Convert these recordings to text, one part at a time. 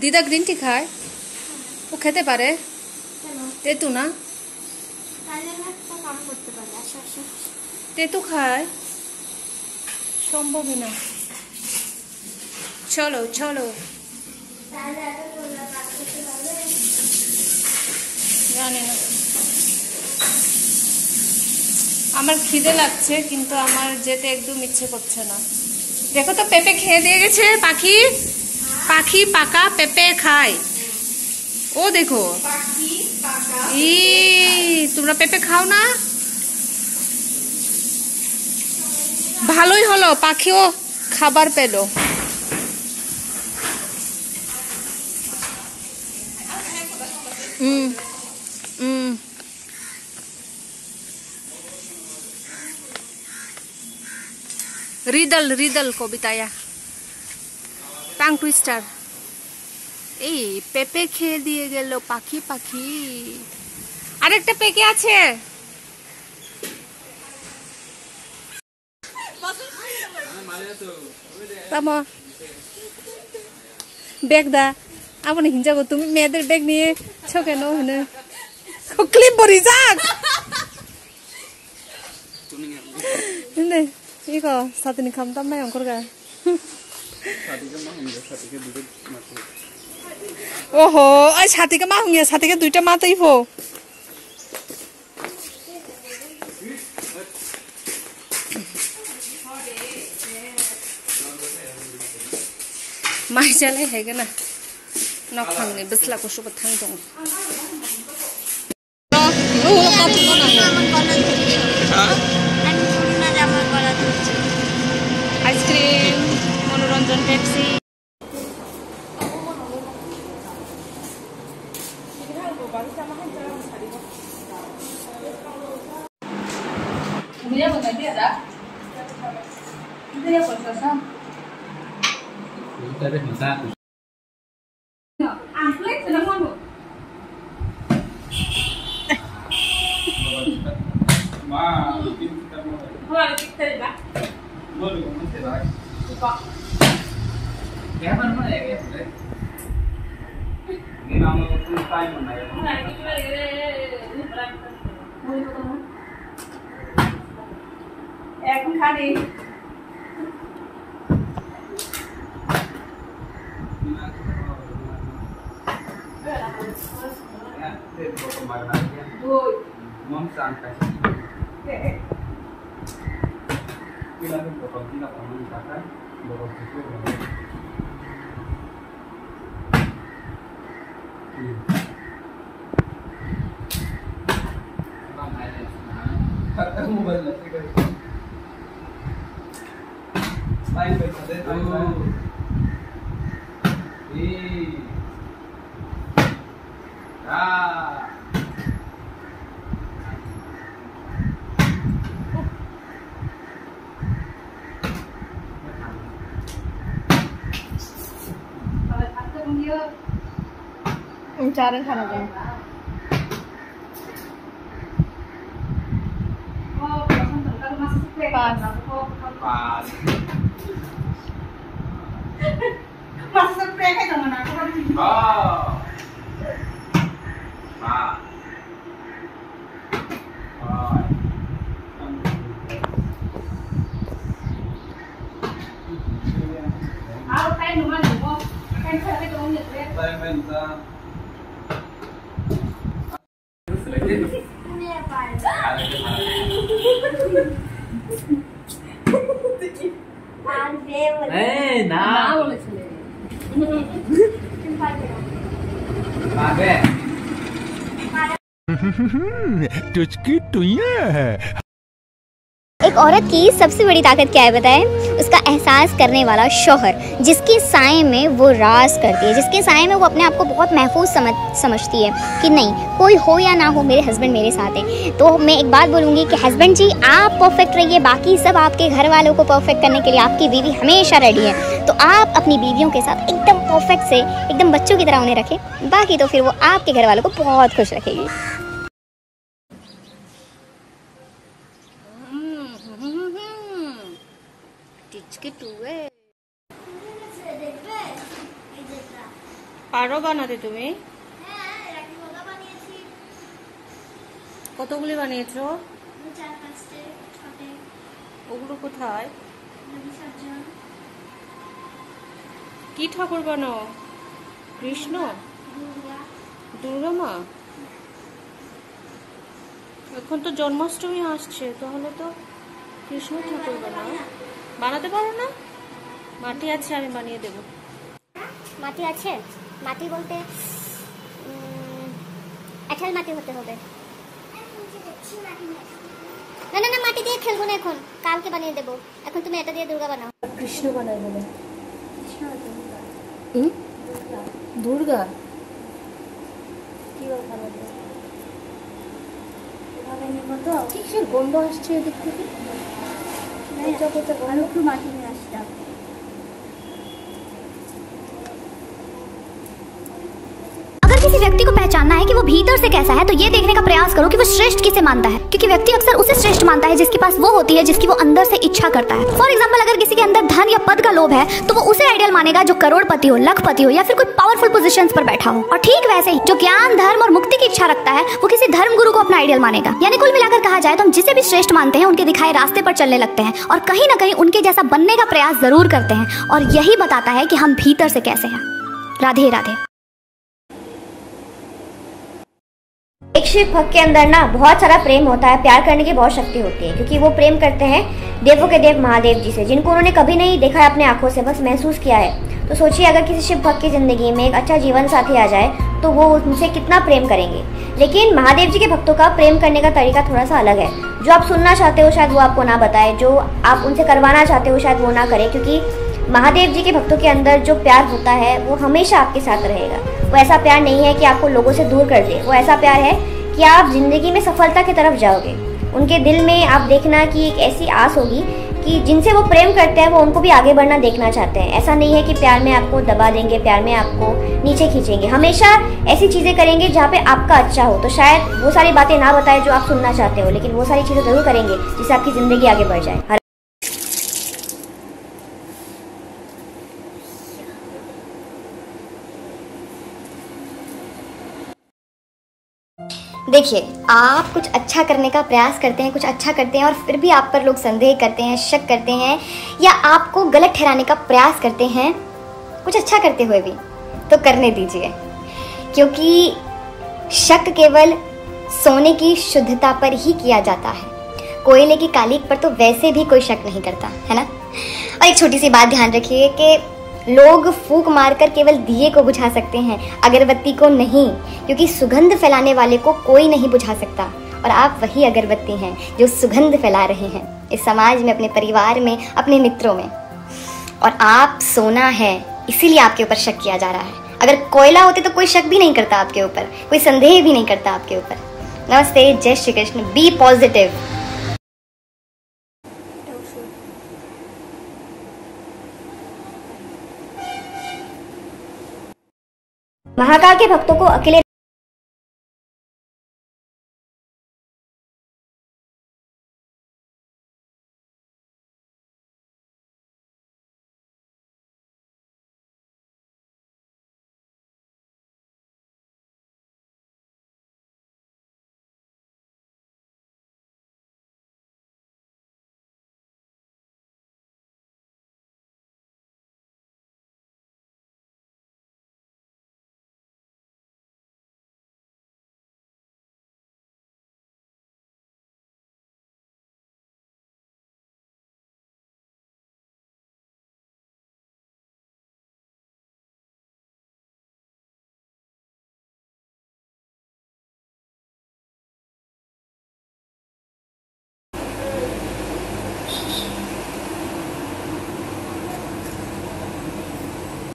দিদা green tea খায়, ও খেতে পারে, তেতু না, তেতু খায়, সম্ভবই না। চলো চলো, জানি না, আমার খিদে লাগছে কিন্তু আমার যেতে একদম ইচ্ছে করছে না। দেখো তো পেঁপে খেয়ে দিয়ে গেছে পাখি, পাখি পাকা পেঁপে খায়। ও দেখো, ই তোমরা পেঁপে খাও না? ভালোই হলো, পাখিও খাবার পেলো। রিদল রিদল কবিতায়া টাং টুইস্টার। এই পেঁপে খেয়ে দিয়ে গেল পাখি, পাখি আরেকটা পেকে আছে। ব্যাগ দা আপনি হিংসাগো, তুমি মেয়েদের ব্যাগ নিয়ে ছো কেন? ক্লিপ ভরি যাক 이거 사진이 감담나요 그러가. 오호, 아 사티가 마흥이야. 사티가 두이টা মাথা ইফো। माइ जाले हैगे ना नखांनि बिस्लाको सुबह थां दं। आइसक्रीम, मनोरंजन, पेप्सी। चारण खाना चाहिए। एक औरत की सबसे बड़ी ताकत क्या है बताएं? उसका एहसास करने वाला शौहर, जिसके साए में वो राज करती है, जिसके साए में वो अपने आप को बहुत महफूज समझती है कि नहीं कोई हो या ना हो मेरे हस्बैंड मेरे साथ हैं। तो मैं एक बात बोलूँगी कि हस्बैंड जी आप परफेक्ट रहिए, बाकी सब आपके घर वालों को परफेक्ट करने के लिए आपकी बीवी हमेशा रेडी है। तो आप अपनी बीवियों के साथ एकदम परफेक्ट से एकदम बच्चों की तरह उन्हें रखें, बाकी तो फिर वो आपके घर वालों को बहुत खुश रखेगी। পারো বানাতে তুমি? কতগুলি বানিয়েছো? ওগুলো কোথায়? কি ঠাকুর বানাও? কৃষ্ণ, দুর্গা মা? এখন তো জন্মাষ্টমী আসছে, তাহলে তো কৃষ্ণ ঠাকুর বানাও। বানাতে পারো না? মাটি আছে, আমি বানিয়ে দেবো। মাটি আছে? মাটি বলতে এঁঠাল মাটি হতে হবে। না না না, মাটি দিয়ে খেলবো না, এখন কালকে বানিয়ে দেবো। এখন তুমি এটা দিয়ে দুর্গা বানাও। কৃষ্ণ বানাই বলে। দুর্গা কি বানাবো? কিসের গন্ধ আসছে এদিক থেকে? একটু মাটি নিয়ে আসতাম। अगर किसी व्यक्ति को पहचानना है कि वो भीतर से कैसा है, तो ये देखने का प्रयास करो कि वो श्रेष्ठ किसे मानता है, क्योंकि व्यक्ति अक्सर उसे श्रेष्ठ मानता है जिसके पास वो होती है जिसकी वो अंदर से इच्छा करता है। फॉर एग्जाम्पल, अगर किसी के अंदर धन या पद का लोभ है तो वो उसे आइडियल मानेगा जो करोड़पति हो, लखपति हो या फिर कोई पावरफुल पोजीशंस पर बैठा हो। और ठीक वैसे ही जो ज्ञान, धर्म और मुक्ति की इच्छा रखता है वो किसी धर्म गुरु को अपना आइडियल मानेगा। यानी कुल मिलाकर कहा जाए तो हम जिसे भी श्रेष्ठ मानते हैं उनके दिखाए रास्ते पर चलने लगते हैं और कहीं ना कहीं उनके जैसा बनने का प्रयास जरूर करते हैं, और यही बताता है कि हम भीतर से कैसे हैं। राधे राधे। एक शिव भक्त के अंदर ना बहुत सारा प्रेम होता है, प्यार करने की बहुत शक्ति होती है, क्योंकि वो प्रेम करते हैं देवों के देव महादेव जी से, जिनको उन्होंने कभी नहीं देखा है अपने आंखों से, बस महसूस किया है। तो सोचिए, अगर किसी शिव भक्त की जिंदगी में एक अच्छा जीवन साथी आ जाए तो वो उनसे कितना प्रेम करेंगे। लेकिन महादेव जी के भक्तों का प्रेम करने का तरीका थोड़ा सा अलग है। जो आप सुनना चाहते हो शायद वो आपको ना बताए, जो आप उनसे करवाना चाहते हो शायद वो ना करे, क्योंकि महादेव जी के भक्तों के अंदर जो प्यार होता है वो हमेशा आपके साथ रहेगा। वो ऐसा प्यार नहीं है कि आपको लोगों से दूर कर दे, वो ऐसा प्यार है कि आप जिंदगी में सफलता की तरफ जाओगे। उनके दिल में आप देखना कि एक ऐसी आस होगी कि जिनसे वो प्रेम करते हैं वो उनको भी आगे बढ़ना देखना चाहते हैं। ऐसा नहीं है कि प्यार में आपको दबा देंगे, प्यार में आपको नीचे खींचेंगे, हमेशा ऐसी चीज़ें करेंगे जहाँ पे आपका अच्छा हो। तो शायद वो सारी बातें ना बताए जो आप सुनना चाहते हो, लेकिन वो सारी चीज़ें ज़रूर करेंगे जिससे आपकी ज़िंदगी आगे बढ़ जाए। देखिए, आप कुछ अच्छा करने का प्रयास करते हैं, कुछ अच्छा करते हैं और फिर भी आप पर लोग संदेह करते हैं, शक करते हैं या आपको गलत ठहराने का प्रयास करते हैं कुछ अच्छा करते हुए भी, तो करने दीजिए, क्योंकि शक केवल सोने की शुद्धता पर ही किया जाता है। कोयले की कालिक पर तो वैसे भी कोई शक नहीं करता, है ना। और एक छोटी सी बात ध्यान रखिए कि लोग फूंक मारकर केवल दिए को बुझा सकते हैं, अगरबत्ती को नहीं, क्योंकि सुगंध फैलाने वाले को कोई नहीं बुझा सकता। और आप वही अगरबत्ती हैं जो सुगंध फैला रहे हैं इस समाज में, अपने परिवार में, अपने मित्रों में। और आप सोना है, इसीलिए आपके ऊपर शक किया जा रहा है। अगर कोयला होते तो कोई शक भी नहीं करता आपके ऊपर, कोई संदेह भी नहीं करता आपके ऊपर। नमस्ते, जय श्री कृष्ण, बी पॉजिटिव। महाकाल के भक्तों को अकेले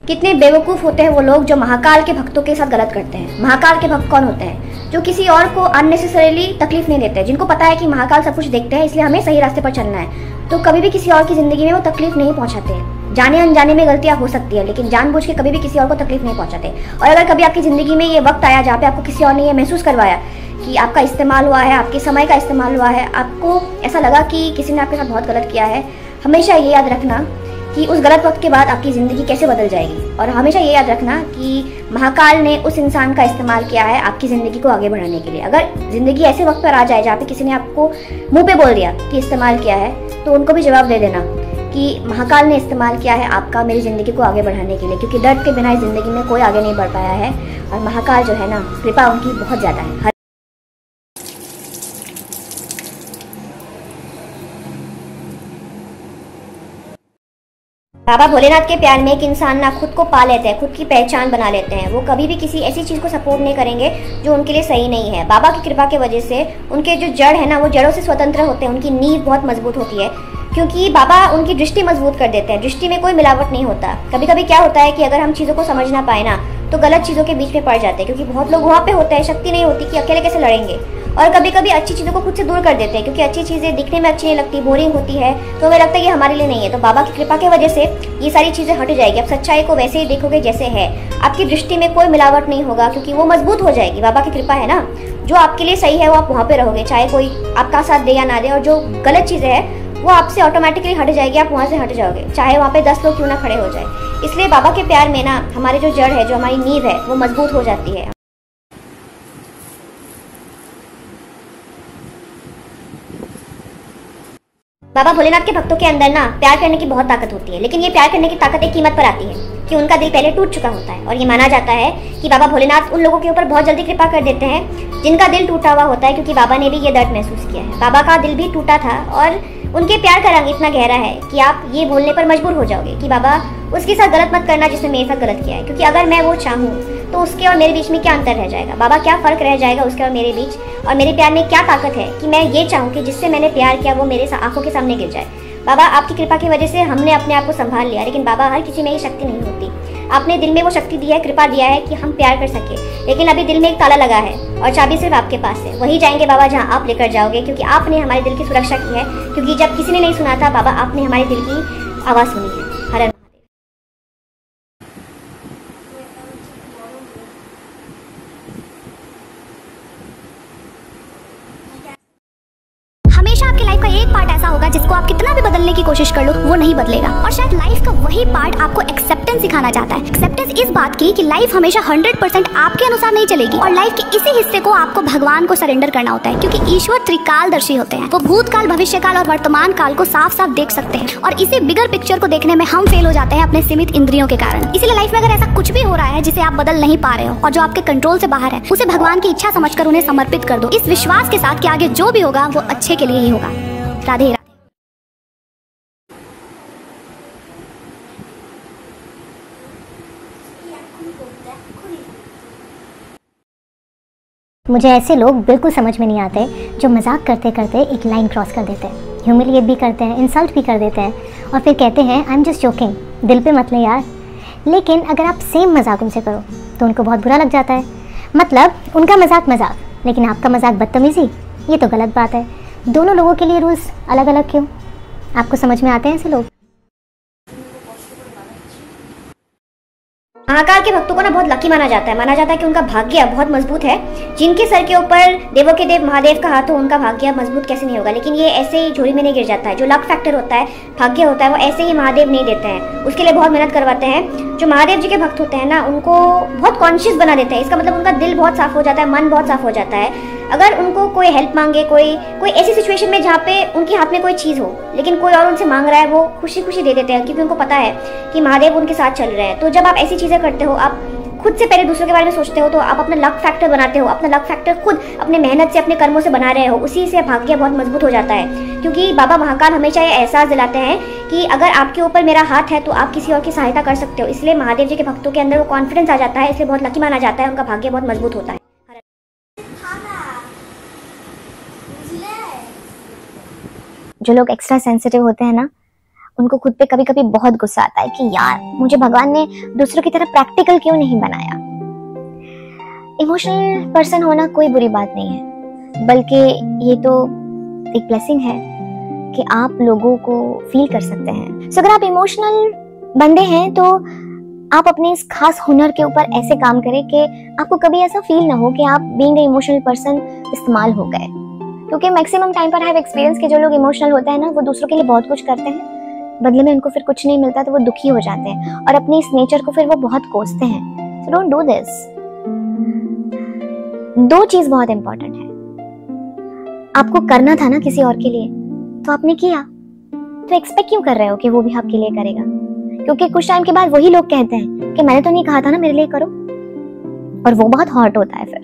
कितने बेवकूफ़ होते हैं वो लोग जो महाकाल के भक्तों के साथ गलत करते हैं। महाकाल के भक्त कौन होते हैं? जो किसी और को अननेसेसरीली तकलीफ नहीं देते, जिनको पता है कि महाकाल सब कुछ देखते हैं, इसलिए हमें सही रास्ते पर चलना है, तो कभी भी किसी और की ज़िंदगी में वो तकलीफ नहीं पहुंचाते हैं। जाने अनजाने में गलतियां हो सकती है, लेकिन जानबूझ के कभी भी किसी और को तकलीफ नहीं पहुंचाते। और अगर कभी आपकी ज़िंदगी में ये वक्त आया जहाँ पे आपको किसी और ने ये महसूस करवाया कि आपका इस्तेमाल हुआ है, आपके समय का इस्तेमाल हुआ है, आपको ऐसा लगा कि किसी ने आपके साथ बहुत गलत किया है, हमेशा ये याद रखना कि उस गलत वक्त के बाद आपकी ज़िंदगी कैसे बदल जाएगी। और हमेशा ये याद रखना कि महाकाल ने उस इंसान का इस्तेमाल किया है आपकी ज़िंदगी को आगे बढ़ाने के लिए। अगर ज़िंदगी ऐसे वक्त पर आ जाए जहाँ पे किसी ने आपको मुंह पे बोल दिया कि इस्तेमाल किया है, तो उनको भी जवाब दे देना कि महाकाल ने इस्तेमाल किया है आपका मेरी ज़िंदगी को आगे बढ़ाने के लिए, क्योंकि डर के बिना इस ज़िंदगी में कोई आगे नहीं बढ़ पाया है। और महाकाल जो है ना, कृपा उनकी बहुत ज़्यादा है। बाबा भोलेनाथ के प्यार में एक इंसान ना खुद को पा लेते हैं, खुद की पहचान बना लेते हैं। वो कभी भी किसी ऐसी चीज़ को सपोर्ट नहीं करेंगे जो उनके लिए सही नहीं है। बाबा की कृपा की वजह से उनके जो जड़ है ना, वो जड़ों से स्वतंत्र होते हैं, उनकी नींव बहुत मजबूत होती है, क्योंकि बाबा उनकी दृष्टि मजबूत कर देते हैं। दृष्टि में कोई मिलावट नहीं होता। कभी कभी क्या होता है कि अगर हम चीज़ों को समझ ना पाए ना, तो गलत चीज़ों के बीच में पड़ जाते हैं, क्योंकि बहुत लोग वहाँ पे होते हैं, शक्ति नहीं होती कि अकेले कैसे लड़ेंगे। और कभी कभी अच्छी चीज़ों को खुद से दूर कर देते हैं, क्योंकि अच्छी चीज़ें दिखने में अच्छी नहीं लगती, बोरिंग होती है, तो हमें लगता है ये हमारे लिए नहीं है। तो बाबा की कृपा की वजह से ये सारी चीज़ें हट जाएगी। आप सच्चाई को वैसे ही देखोगे जैसे है, आपकी दृष्टि में कोई मिलावट नहीं होगा, क्योंकि वो मजबूत हो जाएगी। बाबा की कृपा है ना, जो आपके लिए सही है वो आप वहाँ पे रहोगे, चाहे कोई आपका साथ दे या ना दे। और जो गलत चीज़ें हैं वो आपसे ऑटोमेटिकली हट जाएगी, आप वहाँ से हट जाओगे, चाहे वहाँ पे 10 लोग क्यों ना खड़े हो जाए। इसलिए बाबा के प्यार में ना हमारे जो जड़ है, जो हमारी नींव है, वो मजबूत हो जाती है। बाबा भोलेनाथ के भक्तों के अंदर ना प्यार करने की बहुत ताकत होती है, लेकिन ये प्यार करने की ताकत एक कीमत पर आती है कि उनका दिल पहले टूट चुका होता है। और ये माना जाता है कि बाबा भोलेनाथ उन लोगों के ऊपर बहुत जल्दी कृपा कर देते हैं जिनका दिल टूटा हुआ होता है, क्योंकि बाबा ने भी ये दर्द महसूस किया है। बाबा का दिल भी टूटा था और उनके प्यार का रंग इतना गहरा है कि आप ये बोलने पर मजबूर हो जाओगे कि बाबा उसके साथ गलत मत करना जिसने मेरे साथ गलत किया है, क्योंकि अगर मैं वो चाहूँ तो उसके और मेरे बीच में क्या अंतर रह जाएगा, बाबा क्या फ़र्क रह जाएगा उसके और मेरे बीच। और मेरे प्यार में क्या ताकत है कि मैं ये चाहूँ कि जिससे मैंने प्यार किया वो मेरे आंखों के सामने गिर जाए। बाबा आपकी कृपा की वजह से हमने अपने आप को संभाल लिया, लेकिन बाबा हर किसी में ये शक्ति नहीं होती। आपने दिल में वो शक्ति दी है, कृपा दिया है कि हम प्यार कर सके, लेकिन अभी दिल में एक ताला लगा है और चाबी सिर्फ आपके पास है। वही जाएंगे बाबा जहाँ आप लेकर जाओगे, क्योंकि आपने हमारे दिल की सुरक्षा की है। क्योंकि जब किसी ने नहीं सुना था बाबा, आपने हमारे दिल की आवाज़ सुनी है। हर हमेशा आपकी लाइफ का एक पार्ट ऐसा होगा जिसको आप कितना भी बदलने की कोशिश कर लो वो नहीं बदलेगा। और शायद लाइफ का वही पार्ट आपको एक्सेप्टेंस सिखाना चाहता है। एक्सेप्टेंस इस बात की कि लाइफ हमेशा 100% आपके अनुसार नहीं चलेगी, और लाइफ के इसी हिस्से को आपको भगवान को सरेंडर करना होता है, क्योंकि ईश्वर त्रिकालदर्शी होते हैं। वो भूतकाल, भविष्यकाल और वर्तमान काल को साफ साफ देख सकते हैं, और इसी बिगर पिक्चर को देखने में हम फेल हो जाते हैं अपने सीमित इंद्रियों के कारण। इसीलिए लाइफ में अगर ऐसा कुछ भी हो रहा है जिसे आप बदल नहीं पा रहे हो और जो आपके कंट्रोल से बाहर है, उसे भगवान की इच्छा समझकर उन्हें समर्पित कर दो, इस विश्वास के साथ कि आगे जो भी होगा वो अच्छे के लिए ही होगा। राधे राधे। मुझे ऐसे लोग बिल्कुल समझ में नहीं आते जो मजाक करते करते एक लाइन क्रॉस कर देते हैं, ह्यूमिलिएट भी करते हैं, इंसल्ट भी कर देते हैं और फिर कहते हैं आई एम जस्ट जोकिंग। दिल पे मत ले यार। लेकिन अगर आप सेम मजाक उनसे करो तो उनको बहुत बुरा लग जाता है। मतलब उनका मजाक मजाक, लेकिन आपका मजाक बदतमीजी, ये तो गलत बात है। दोनों लोगों के लिए रूल्स अलग अलग क्यों? आपको समझ में आते हैं ऐसे लोग? महाकाल के भक्तों को ना बहुत लकी माना जाता है। माना जाता है कि उनका भाग्य बहुत मजबूत है। जिनके सर के ऊपर देवों के देव महादेव का हाथ हो, उनका भाग्य मजबूत कैसे नहीं होगा। लेकिन ये ऐसे ही झोली में नहीं गिर जाता है। जो लक फैक्टर होता है, भाग्य होता है, वो ऐसे ही महादेव नहीं देते हैं, उसके लिए बहुत मेहनत करवाते हैं। जो महादेव जी के भक्त होते हैं ना, उनको बहुत कॉन्शियस बना देते हैं। इसका मतलब उनका दिल बहुत साफ हो जाता है, मन बहुत साफ हो जाता है। अगर उनको कोई हेल्प मांगे, कोई ऐसी सिचुएशन में जहाँ पे उनके हाथ में कोई चीज़ हो लेकिन कोई और उनसे मांग रहा है, वो खुशी खुशी दे देते हैं, क्योंकि उनको पता है कि महादेव उनके साथ चल रहे हैं। तो जब आप ऐसी चीज़ें करते हो, आप खुद से पहले दूसरों के बारे में सोचते हो, तो आप अपना लक फैक्टर बनाते हो। अपना लक फैक्टर खुद अपने मेहनत से, अपने कर्मों से बना रहे हो, उसी से भाग्य बहुत मजबूत हो जाता है। क्योंकि बाबा महाकाल हमेशा ये एहसास दिलाते हैं कि अगर आपके ऊपर मेरा हाथ है तो आप किसी और की सहायता कर सकते हो। इसलिए महादेव जी के भक्तों के अंदर वो कॉन्फिडेंस आ जाता है, इसलिए बहुत लकी माना जाता है, उनका भाग्य बहुत मजबूत होता है। जो लोग एक्स्ट्रा सेंसिटिव होते हैं ना, उनको खुद पे कभी कभी बहुत गुस्सा आता है कि यार मुझे भगवान ने दूसरों की तरह प्रैक्टिकल क्यों नहीं बनाया। इमोशनल पर्सन होना कोई बुरी बात नहीं है, बल्कि ये तो एक ब्लेसिंग है कि आप लोगों को फील कर सकते हैं। सो अगर आप इमोशनल बंदे हैं तो आप अपने इस खास हुनर के ऊपर ऐसे काम करें कि आपको कभी ऐसा फील ना हो कि आप बीइंग ए इमोशनल पर्सन इस्तेमाल हो गए। क्योंकि मैक्सिमम टाइम पर हैव एक्सपीरियंस कि जो लोग इमोशनल होते हैं ना, वो दूसरों के लिए बहुत कुछ करते हैं, बदले में उनको फिर कुछ नहीं मिलता तो वो दुखी हो जाते हैं और अपने इस नेचर को फिर वो बहुत कोसते हैं। So don't do this. 2 चीज बहुत इंपॉर्टेंट है। आपको करना था ना किसी और के लिए, तो आपने किया, तो एक्सपेक्ट क्यों कर रहे हो कि वो भी आपके लिए करेगा? क्योंकि कुछ टाइम के बाद वही लोग कहते हैं कि मैंने तो नहीं कहा था ना मेरे लिए करो, और वो बहुत हर्ट होता है फिर।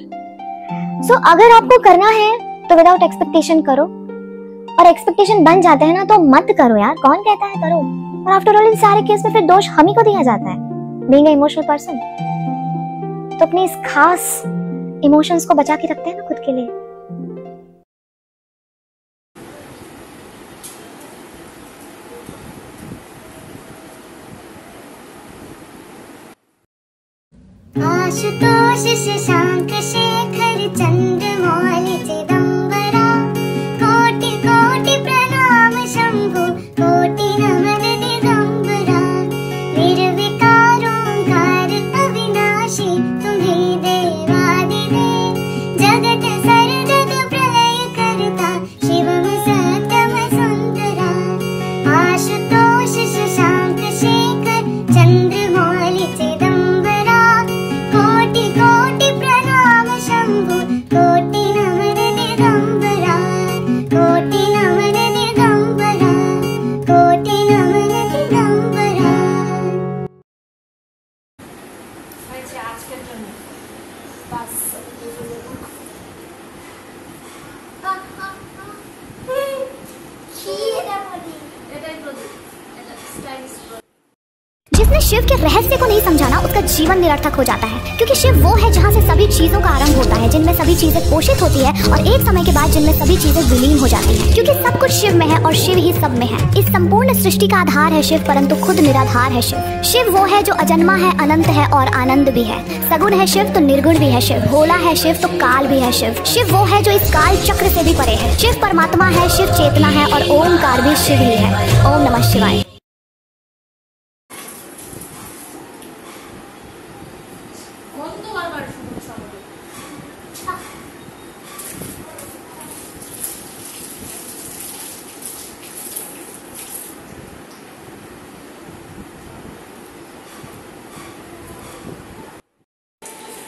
सो अगर आपको करना है तो विदाउट एक्सपेक्टेशन करो, और एक्सपेक्टेशन बन जाते हैं ना तो मत करो यार, कौन कहता है करो। और आफ्टर ऑल इन सारे केस में फिर दोष हम ही को दिया जाता है, बीइंग अ इमोशनल पर्सन। तो अपने इस खास इमोशंस को बचा के रखते हैं ना खुद के लिए। आशुतोष शशांक शेखर चंद्रमौलि चिदंबरा कोटि कोटि प्रणाम शंभु कोटि नमन दिगंबरा निर्विकारोंकार अविनाशी तुम्हें देवादिदेव जगत सर जग प्रलय करता शिवम सतम सुंदरा आशुतोष शशांक शेखर चंद्रमौलि चिदंबरा कोटि कोटि प्रणाम शंभु कोटि नमन दिगंबरा कोटि नमन दिगंबरा कोटि नमन दिगंबरा। হয়েছে আজকের জন্য বাস। এটাই প্রদীপ, এটা স্টাইলিশ। जिसने शिव के रहस्य को नहीं समझा ना उसका जीवन निरर्थक हो जाता है, क्योंकि शिव वो है जहाँ से सभी चीजों का आरंभ होता है, जिनमें सभी चीजें पोषित होती है और एक समय के बाद जिनमें सभी चीजें विलीन हो जाती है, क्योंकि सब कुछ शिव में है और शिव ही सब में है। इस संपूर्ण सृष्टि का आधार है शिव, परंतु खुद निराधार है शिव। शिव वो है जो अजन्मा है, अनंत है और आनंद भी है। सगुण है शिव तो निर्गुण भी है शिव, भोला है शिव तो काल भी है शिव। शिव वो है जो इस काल चक्र से भी परे है। शिव परमात्मा है, शिव चेतना है और ओमकार भी शिव ही है। ओम नमः शिवाय।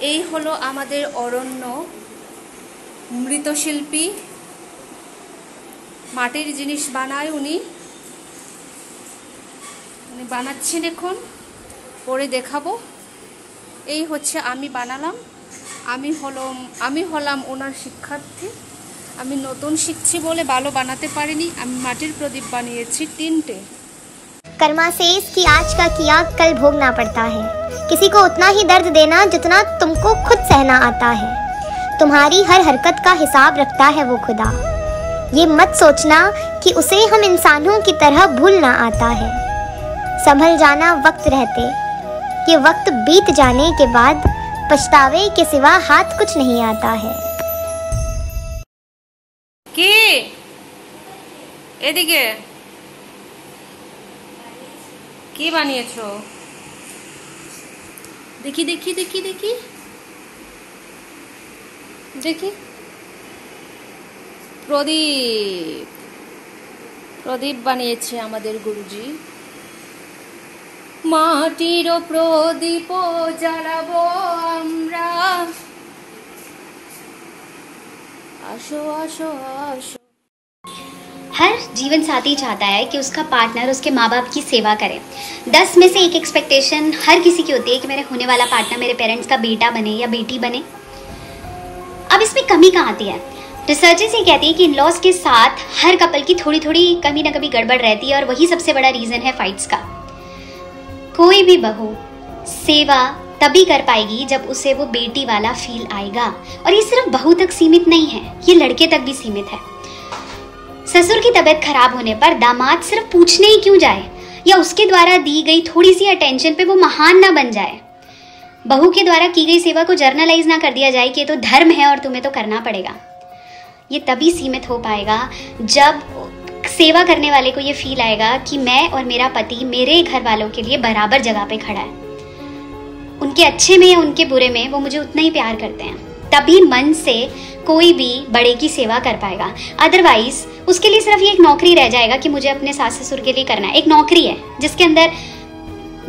এই হলো আমাদের অরণ্য মৃৎশিল্পী, মাটির জিনিস বানায় উনি বানাচ্ছেন এখন, পরে দেখাবো। এই হচ্ছে আমি বানালাম, আমি হলাম ওনার শিক্ষার্থী। আমি নতুন শিখছি বলে ভালো বানাতে পারিনি। আমি মাটির প্রদীপ বানিয়েছি 3টে। कर्मा से कि आज का किया कल भोगना पड़ता है। किसी को उतना ही दर्द देना जितना तुमको खुद सहना आता है। तुम्हारी हर हरकत का हिसाब रखता है वो खुदा। ये मत सोचना कि उसे हम इंसानों की तरह भूलना आता है। संभल जाना वक्त रहते, ये वक्त बीत जाने के बाद पछतावे के सिवा हाथ कुछ नहीं आता है। কি এদিকে কি বানিয়েছো? দেখি দেখি দেখি দেখি দেখি প্রদীপ, প্রদীপ বানিয়েছে আমাদের গুরুজি। মাটির প্রদীপ জ্বালাবো আমরা, আসো আসো আসো। हर जीवन साथी चाहता है कि उसका पार्टनर उसके माँ बाप की सेवा करे। 10 में से एक एक्सपेक्टेशन हर किसी की होती है कि मेरे होने वाला पार्टनर मेरे पेरेंट्स का बेटा बने या बेटी बने। अब इसमें कमी कहाँ आती है? रिसर्चर्स ये कहती है कि इन-लॉज के साथ हर कपल की थोड़ी थोड़ी कभी ना कभी गड़बड़ रहती है और वही सबसे बड़ा रीज़न है फाइट्स का। कोई भी बहू सेवा तभी कर पाएगी जब उसे वो बेटी वाला फील आएगा। और ये सिर्फ बहू तक सीमित नहीं है, ये लड़के तक भी सीमित है। ससुर की तबीयत खराब होने पर दामाद सिर्फ पूछने ही क्यों जाए या उसके द्वारा दी गई थोड़ी सी अटेंशन पे वो महान ना बन जाए। बहू के द्वारा की गई सेवा को जर्नलाइज ना कर दिया जाए कि ये तो धर्म है और तुम्हें तो करना पड़ेगा। ये तभी सीमित हो पाएगा जब सेवा करने वाले को ये फील आएगा कि मैं और मेरा पति मेरे घर वालों के लिए बराबर जगह पे खड़ा है। उनके अच्छे में या उनके बुरे में वो मुझे उतना ही प्यार करते हैं। तभी मन से कोई भी बड़े की सेवा कर पाएगा। अदरवाइज उसके लिए सिर्फ ये एक नौकरी रह जाएगा कि मुझे अपने सास ससुर के लिए करना है। एक नौकरी है जिसके अंदर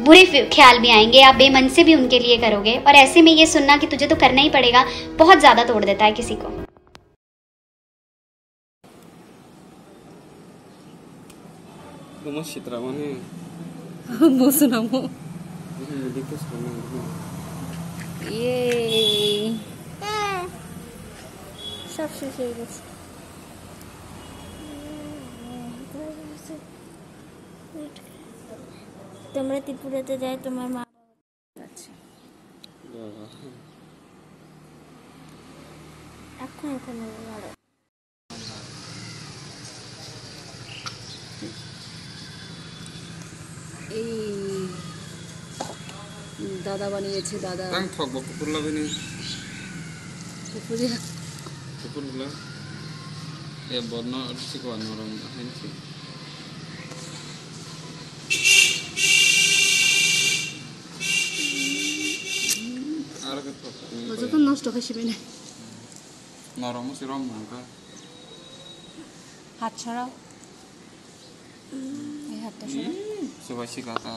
बुरे ख्याल भी आएंगे, आप बेमन से भी उनके लिए करोगे, और ऐसे में ये सुनना कि तुझे तो करना ही पड़ेगा बहुत ज़्यादा तोड़ देता है किसी को। ये सबसे सीरियस তোমরা ত্রিপুরাতে যাই তোমার মা আচ্ছা এখন এখানে লড়ো এই দাদা বানিয়েছে, দাদা তাং থকবো কুকুর লাভিনি পুকুরিয়া কুকুর গুলো এ বর্ণ ঠিক নরম হেনছি আর কত যত নষ্ট খাইছিবে না নরম সিরম মঙ্কা হাত ছড়াও, এই হাতটা ছড়াও। সবাই শিখাতা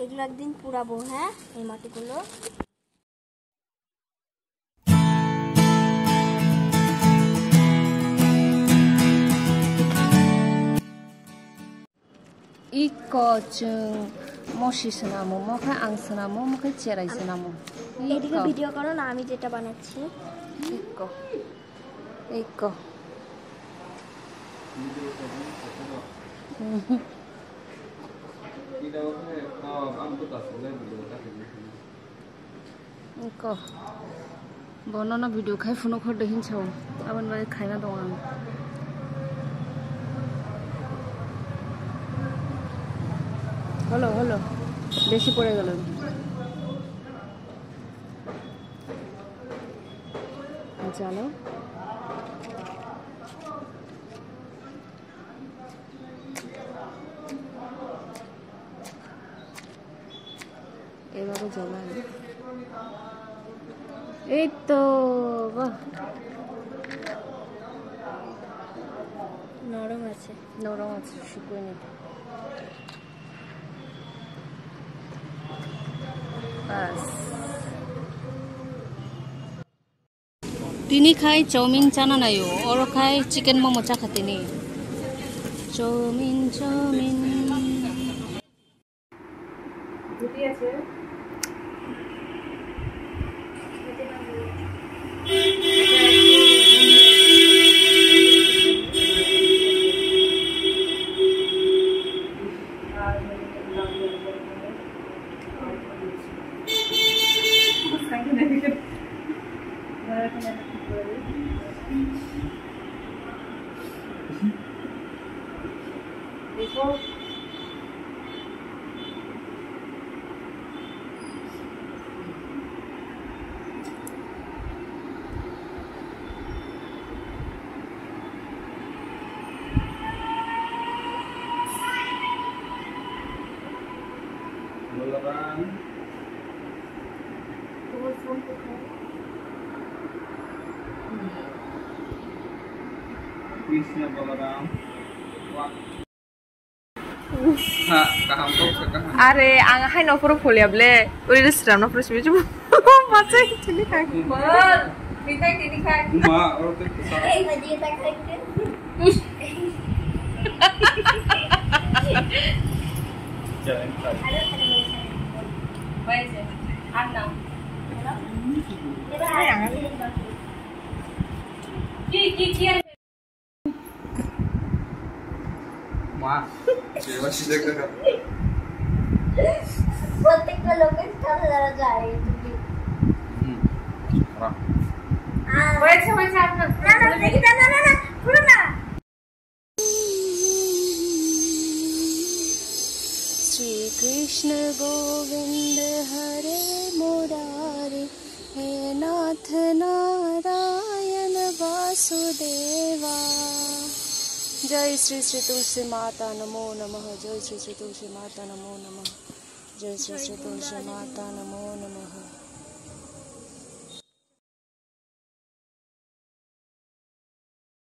এগুলো একদিন পুরাবো। হ্যাঁ, এই মাটিগুলো 이거 좀 멋있으나무, 뭐가 앙스나무, 뭐가 제라이스나무. এদিকে ভিডিও করো না, আমি যেটা বানাচ্ছি। 이거. 이거. বর্ণনা ভিডিও খাই ফোন করে দেখিনছ আবার বাড়ি খাই না দোকান হলো হলো বেশি পড়ে গেল চলো এবারে জমাই এই তো বাহ নরম আছে শুকিয়ে নিতে বাস তিনি খায় চাউমিন চানা নাই ওর খায় চিকেন মোমো চা খাতে নেই চাউমিন আছে देखो Krishna Balram Are ang hai no puro foliable oi restaurant no puro sibiju bacha tini khai bol mithai tini khai ma aur te এই বাজিয়ে তা খাইতে হয়েছে আর না কি মা সেবা সিদ্ধ করা প্রত্যেকটা লোকের সাথে যারা যায় হয়েছে আপনার না দেখি না পুরো না श्री कृष्ण गोविंद हरे मुरारे हे नाथ नारायण वासुदेवा जय श्री श्री तुलसी माता नमो नमः जय श्री श्री तुलसी माता नमो नमः जय श्री तुलसी माता नमो नमः।